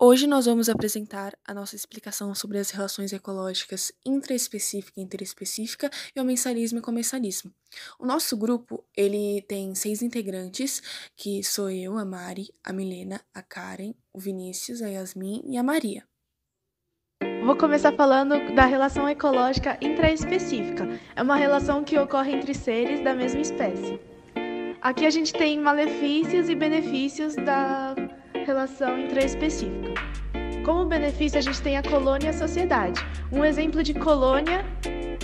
Hoje nós vamos apresentar a nossa explicação sobre as relações ecológicas intraespecífica e interespecífica e o mensalismo e comensalismo. O nosso grupo, ele tem 6 integrantes, que sou eu, a Mari, a Milena, a Karen, o Vinícius, a Yasmin e a Maria. Vou começar falando da relação ecológica intraespecífica. É uma relação que ocorre entre seres da mesma espécie. Aqui a gente tem malefícios e benefícios da relação intraespecífica. Como benefício, a gente tem a colônia e a sociedade. Um exemplo de colônia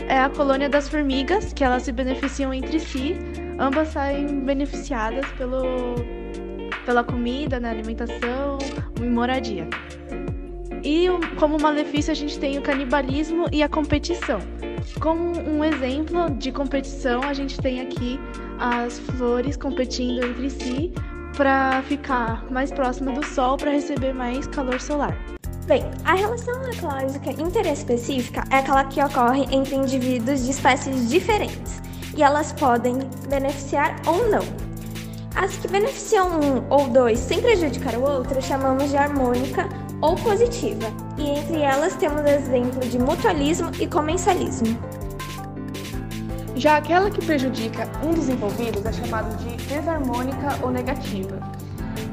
é a colônia das formigas, que elas se beneficiam entre si, ambas saem beneficiadas pela comida, na alimentação e moradia. E como malefício, a gente tem o canibalismo e a competição. Como um exemplo de competição, a gente tem aqui as flores competindo entre si para ficar mais próxima do Sol, para receber mais calor solar. Bem, a relação ecológica interespecífica é aquela que ocorre entre indivíduos de espécies diferentes, e elas podem beneficiar ou não. As que beneficiam um ou dois sem prejudicar o outro chamamos de harmônica ou positiva, e entre elas temos exemplo de mutualismo e comensalismo. Já aquela que prejudica um dos envolvidos é chamada de desarmônica ou negativa.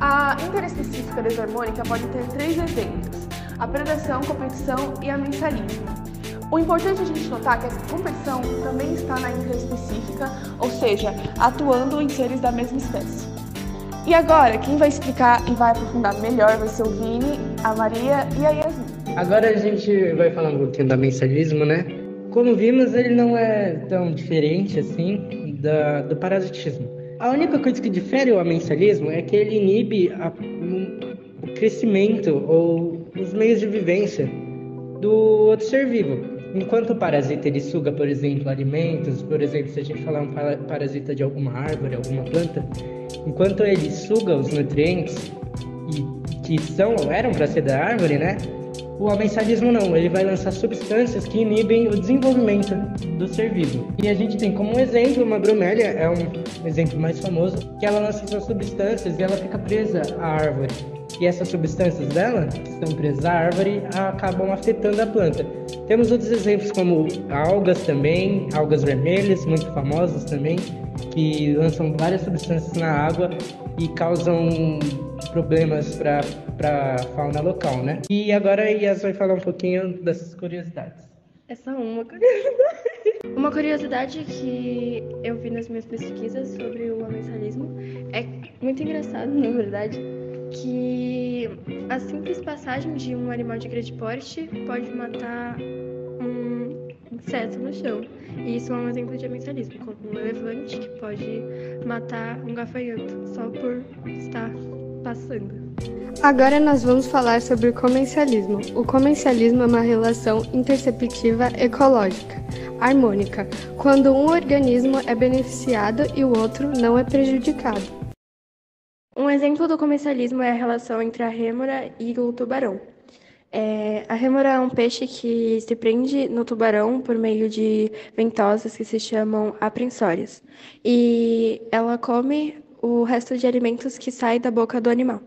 A interespecífica desarmônica pode ter 3 exemplos: a predação, competição e amensalismo. O importante a gente notar é que essa competição também está na interespecífica, ou seja, atuando em seres da mesma espécie. E agora, quem vai explicar e vai aprofundar melhor vai ser o Vini, a Maria e a Yasmin. Agora a gente vai falar um pouquinho do mensalismo, né? Como vimos, ele não é tão diferente assim do parasitismo. A única coisa que difere o amensalismo é que ele inibe o crescimento ou os meios de vivência do outro ser vivo. Enquanto o parasita ele suga, por exemplo, alimentos, por exemplo, se a gente falar um parasita de alguma árvore, alguma planta, enquanto ele suga os nutrientes que eram para ser da árvore, né? O amensalismo não, ele vai lançar substâncias que inibem o desenvolvimento do ser vivo. E a gente tem como exemplo uma bromélia, é um exemplo mais famoso, que ela lança essas substâncias e ela fica presa à árvore. E essas substâncias dela, que estão presas à árvore, acabam afetando a planta. Temos outros exemplos como algas também, algas vermelhas, muito famosas também, que lançam várias substâncias na água e causam problemas para a fauna local, né? E agora a Yas vai falar um pouquinho dessas curiosidades. É só uma curiosidade. Uma curiosidade que eu vi nas minhas pesquisas sobre o amensalismo é muito engraçado, na verdade, que a simples passagem de um animal de grande porte pode matar um inseto no chão. E isso é um exemplo de amensalismo, como um elefante que pode matar um gafanhoto só por estar passando. Agora nós vamos falar sobre o comensalismo. O comensalismo é uma relação interceptiva ecológica, harmônica, quando um organismo é beneficiado e o outro não é prejudicado. Um exemplo do comensalismo é a relação entre a rêmora e o tubarão. A rêmora é um peixe que se prende no tubarão por meio de ventosas que se chamam apreensórias. E ela come o resto de alimentos que sai da boca do animal.